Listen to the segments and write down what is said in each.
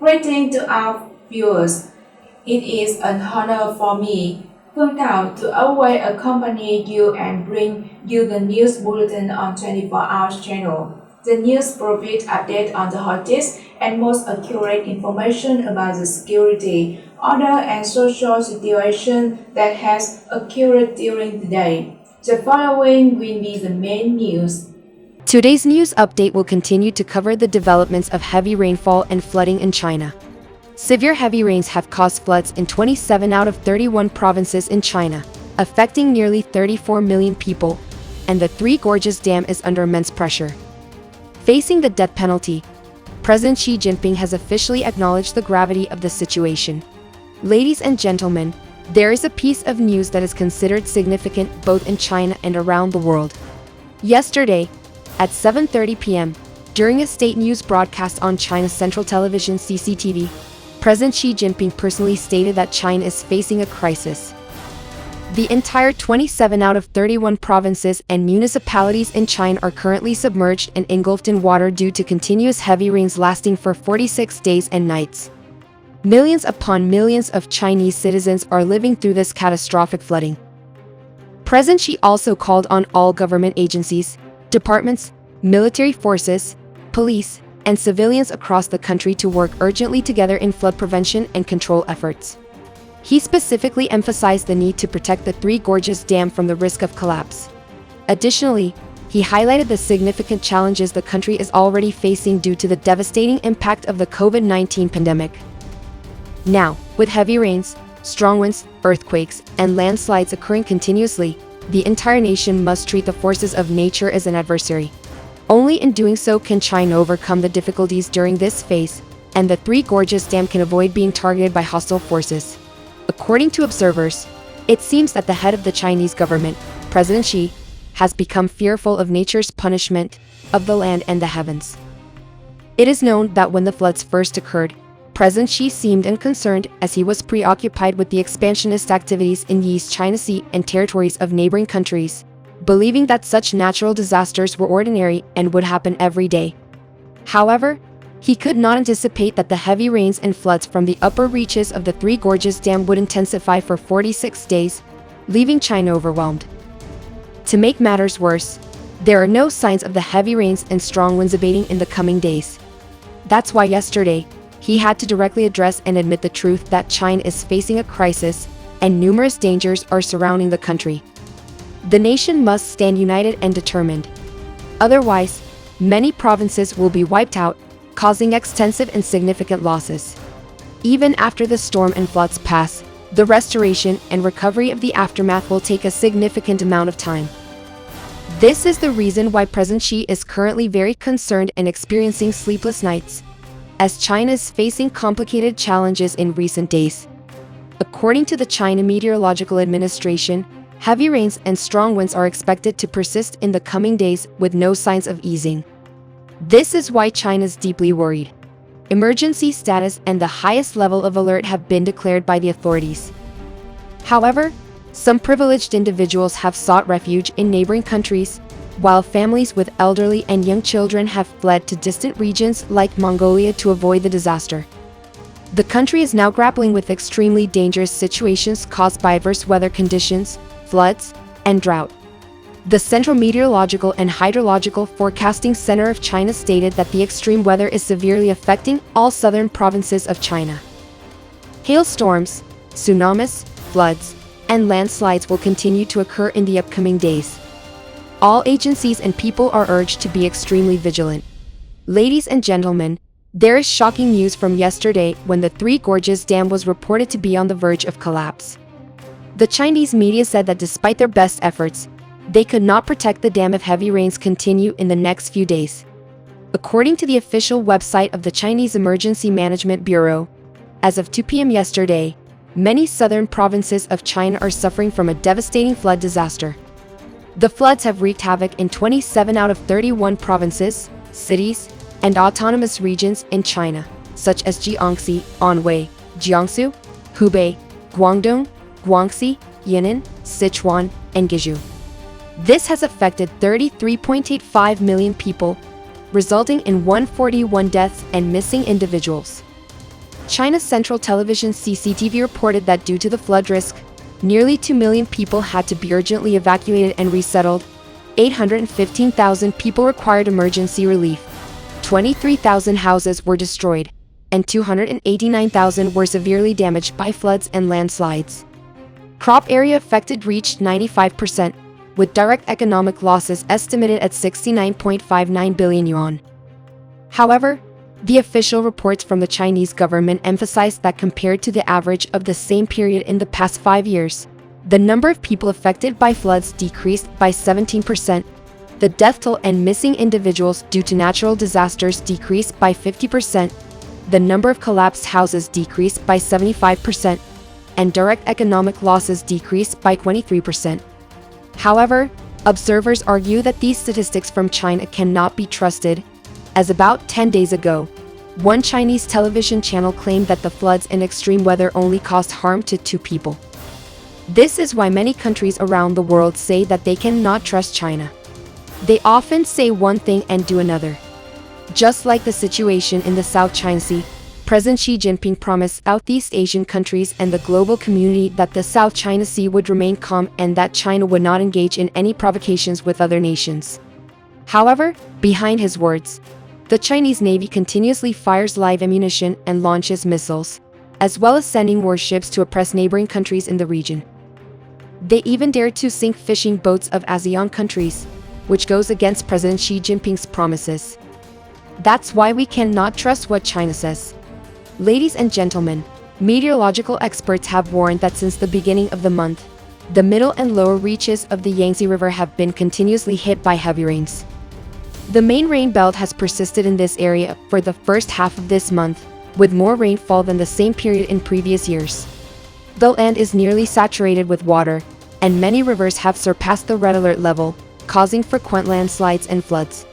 Greeting to our viewers. It is an honor for me, Phương Thảo, to always accompany you and bring you the news bulletin on 24 Hours channel. The news provides updates on the hottest and most accurate information about the security, order, and social situation that has occurred during the day. The following will be the main news. Today's news update will continue to cover the developments of heavy rainfall and flooding in China. Severe heavy rains have caused floods in 27 out of 31 provinces in China, affecting nearly 34 million people, and the Three Gorges Dam is under immense pressure. Facing the death penalty, President Xi Jinping has officially acknowledged the gravity of the situation. Ladies and gentlemen, there is a piece of news that is considered significant both in China and around the world. Yesterday, at 7:30 p.m., during a state news broadcast on China's Central Television CCTV, President Xi Jinping personally stated that China is facing a crisis. The entire 27 out of 31 provinces and municipalities in China are currently submerged and engulfed in water due to continuous heavy rains lasting for 46 days and nights. Millions upon millions of Chinese citizens are living through this catastrophic flooding. President Xi also called on all government agencies, departments, military forces, police, and civilians across the country to work urgently together in flood prevention and control efforts. He specifically emphasized the need to protect the Three Gorges Dam from the risk of collapse. Additionally, he highlighted the significant challenges the country is already facing due to the devastating impact of the COVID-19 pandemic. Now, with heavy rains, strong winds, earthquakes, and landslides occurring continuously, the entire nation must treat the forces of nature as an adversary. Only in doing so can China overcome the difficulties during this phase, and the Three Gorges Dam can avoid being targeted by hostile forces. According to observers, it seems that the head of the Chinese government, President Xi, has become fearful of nature's punishment of the land and the heavens. It is known that when the floods first occurred, President Xi seemed unconcerned as he was preoccupied with the expansionist activities in the East China Sea and territories of neighboring countries, believing that such natural disasters were ordinary and would happen every day. However, he could not anticipate that the heavy rains and floods from the upper reaches of the Three Gorges Dam would intensify for 46 days, leaving China overwhelmed. To make matters worse, there are no signs of the heavy rains and strong winds abating in the coming days. That's why yesterday, he had to directly address and admit the truth that China is facing a crisis and numerous dangers are surrounding the country. The nation must stand united and determined. Otherwise, many provinces will be wiped out, causing extensive and significant losses. Even after the storm and floods pass, the restoration and recovery of the aftermath will take a significant amount of time. This is the reason why President Xi is currently very concerned and experiencing sleepless nights, as China is facing complicated challenges in recent days. According to the China Meteorological Administration, heavy rains and strong winds are expected to persist in the coming days with no signs of easing. This is why China is deeply worried. Emergency status and the highest level of alert have been declared by the authorities. However, some privileged individuals have sought refuge in neighboring countries, while families with elderly and young children have fled to distant regions like Mongolia to avoid the disaster. The country is now grappling with extremely dangerous situations caused by adverse weather conditions, floods, and drought. The Central Meteorological and Hydrological Forecasting Center of China stated that the extreme weather is severely affecting all southern provinces of China. Hailstorms, tsunamis, floods, and landslides will continue to occur in the upcoming days. All agencies and people are urged to be extremely vigilant. Ladies and gentlemen, there is shocking news from yesterday when the Three Gorges Dam was reported to be on the verge of collapse. The Chinese media said that despite their best efforts, they could not protect the dam if heavy rains continue in the next few days. According to the official website of the Chinese Emergency Management Bureau, as of 2 p.m. yesterday, many southern provinces of China are suffering from a devastating flood disaster. The floods have wreaked havoc in 27 out of 31 provinces, cities, and autonomous regions in China, such as Jiangxi, Anhui, Jiangsu, Hubei, Guangdong, Guangxi, Yunnan, Sichuan, and Guizhou. This has affected 33.85 million people, resulting in 141 deaths and missing individuals. China's Central Television CCTV reported that due to the flood risk, nearly 2 million people had to be urgently evacuated and resettled. 815,000 people required emergency relief. 23,000 houses were destroyed, and 289,000 were severely damaged by floods and landslides. Crop area affected reached 95%, with direct economic losses estimated at 69.59 billion yuan. However, the official reports from the Chinese government emphasized that compared to the average of the same period in the past 5 years, the number of people affected by floods decreased by 17%, the death toll and missing individuals due to natural disasters decreased by 50%, the number of collapsed houses decreased by 75%, and direct economic losses decreased by 23%. However, observers argue that these statistics from China cannot be trusted, as about 10 days ago, one Chinese television channel claimed that the floods and extreme weather only caused harm to 2 people. This is why many countries around the world say that they cannot trust China. They often say one thing and do another. Just like the situation in the South China Sea, President Xi Jinping promised Southeast Asian countries and the global community that the South China Sea would remain calm and that China would not engage in any provocations with other nations. However, behind his words, the Chinese Navy continuously fires live ammunition and launches missiles, as well as sending warships to oppress neighboring countries in the region. They even dared to sink fishing boats of ASEAN countries, which goes against President Xi Jinping's promises. That's why we cannot trust what China says. Ladies and gentlemen, meteorological experts have warned that since the beginning of the month, the middle and lower reaches of the Yangtze River have been continuously hit by heavy rains. The main rain belt has persisted in this area for the first half of this month, with more rainfall than the same period in previous years. The land is nearly saturated with water, and many rivers have surpassed the red alert level, causing frequent landslides and floods.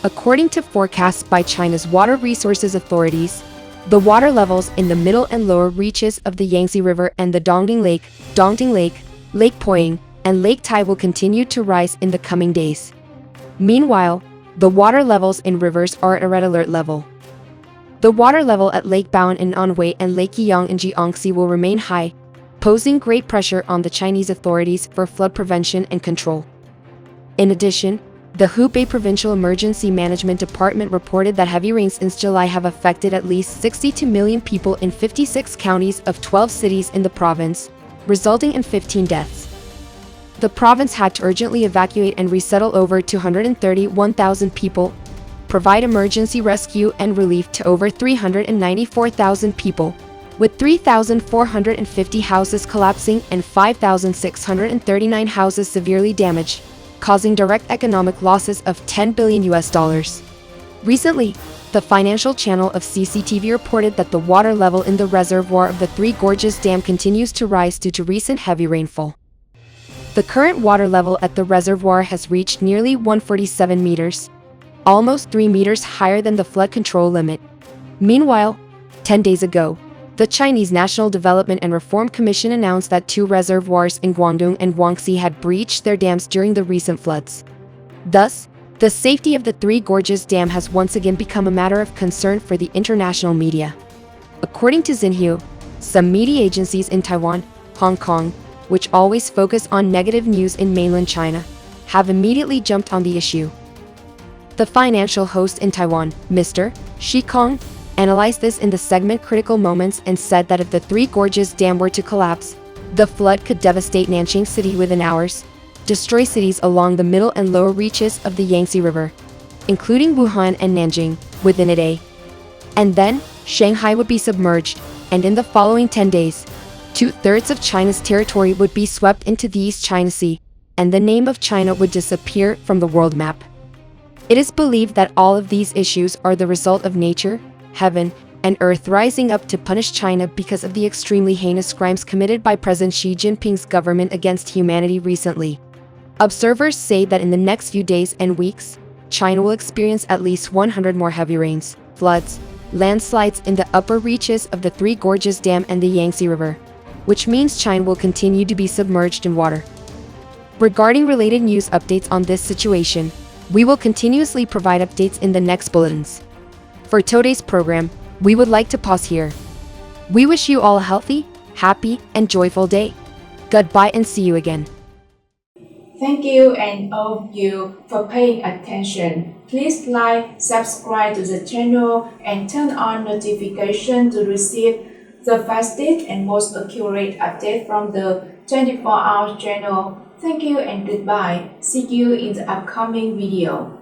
According to forecasts by China's water resources authorities, the water levels in the middle and lower reaches of the Yangtze River and the Dongting Lake, Lake Poying, and Lake Tai will continue to rise in the coming days. Meanwhile, the water levels in rivers are at a red alert level. The water level at Lake Bowen in Anhui and Lake Yiyang in Jiangxi will remain high, posing great pressure on the Chinese authorities for flood prevention and control. In addition, the Hubei Provincial Emergency Management Department reported that heavy rains since July have affected at least 62 million people in 56 counties of 12 cities in the province, resulting in 15 deaths. The province had to urgently evacuate and resettle over 231,000 people, provide emergency rescue and relief to over 394,000 people, with 3,450 houses collapsing and 5,639 houses severely damaged, causing direct economic losses of $10 billion. Recently, the financial channel of CCTV reported that the water level in the reservoir of the Three Gorges Dam continues to rise due to recent heavy rainfall. The current water level at the reservoir has reached nearly 147 meters, almost 3 meters higher than the flood control limit. Meanwhile, 10 days ago, the Chinese National Development and Reform Commission announced that 2 reservoirs in Guangdong and Guangxi had breached their dams during the recent floods. Thus, the safety of the Three Gorges Dam has once again become a matter of concern for the international media. According to Xinhua, some media agencies in Taiwan, Hong Kong, which always focus on negative news in mainland China, have immediately jumped on the issue. The financial host in Taiwan, Mr. Shi Kong, analyzed this in the segment Critical Moments and said that if the Three Gorges Dam were to collapse, the flood could devastate Nanjing City within hours, destroy cities along the middle and lower reaches of the Yangtze River, including Wuhan and Nanjing, within a day. And then, Shanghai would be submerged, and in the following 10 days, 2/3 of China's territory would be swept into the East China Sea, and the name of China would disappear from the world map. It is believed that all of these issues are the result of nature, heaven, and earth rising up to punish China because of the extremely heinous crimes committed by President Xi Jinping's government against humanity recently. Observers say that in the next few days and weeks, China will experience at least 100 more heavy rains, floods, landslides in the upper reaches of the Three Gorges Dam and the Yangtze River, which means China will continue to be submerged in water. Regarding related news updates on this situation, we will continuously provide updates in the next bulletins. For today's program, we would like to pause here. We wish you all a healthy, happy, and joyful day. Goodbye and see you again. Thank you and all of you for paying attention. Please like, subscribe to the channel and turn on notification to receive the fastest and most accurate update from the 24 Hours channel. Thank you and goodbye. See you in the upcoming video.